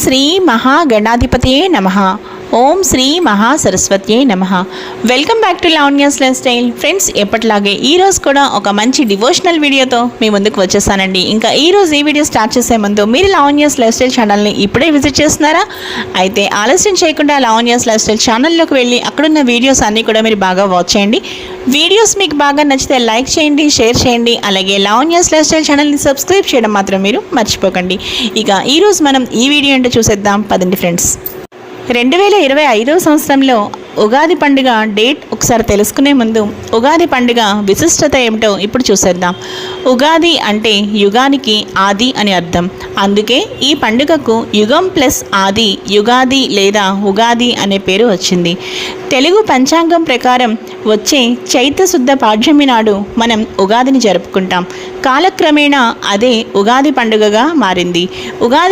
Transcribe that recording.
శ్రీ మహాగణాధిపతియే నమః. ఓం శ్రీ మహాసరస్వత్యే నమః. Welcome back to Lavanya's life style. Friends, ఎప్పటిలాగే ఈరోజు కూడా ఒక మంచి డివోషనల్ వీడియోతో మీ ముందుకు వచ్చేసానండి. ఇంకా ఈరోజు ఈ వీడియో స్టార్ట్ చేసే ముందు మీరు లావణ్యాస్ లైఫ్ స్టైల్ ఛానల్ని ఇప్పుడే విజిట్ చేస్తున్నారా? అయితే ఆలస్యం చేయకుండా లావణ్యాస్ లైఫ్ స్టైల్ ఛానల్లోకి వెళ్ళి అక్కడున్న వీడియోస్ అన్నీ కూడా మీరు బాగా వాచ్ చేయండి. వీడియోస్ మీకు బాగా నచ్చితే లైక్ చేయండి, షేర్ చేయండి. అలాగే లావణ్యాస్ లైఫ్ స్టైల్ ఛానల్ని సబ్స్క్రైబ్ చేయడం మాత్రం మీరు మర్చిపోకండి. ఇక ఈరోజు మనం ఈ వీడియో ఏంటో చూసేద్దాం పదండి ఫ్రెండ్స్. 2025 సంవత్సరంలో ఉగాది పండుగ డేట్ ఒకసారి తెలుసుకునే ముందు ఉగాది పండుగ విశిష్టత ఏమిటో ఇప్పుడు చూసేద్దాం. ఉగాది అంటే యుగానికి ఆది అని అర్థం. అందుకే ఈ పండుగకు యుగం ప్లస్ ఆది, యుగాది లేదా ఉగాది అనే పేరు వచ్చింది. తెలుగు పంచాంగం ప్రకారం వచ్చే చైత్ర శుద్ధ పాడ్యమి నాడు మనం ఉగాదిని జరుపుకుంటాం. కాలక్రమేణా అదే ఉగాది పండుగగా మారింది. ఉగాది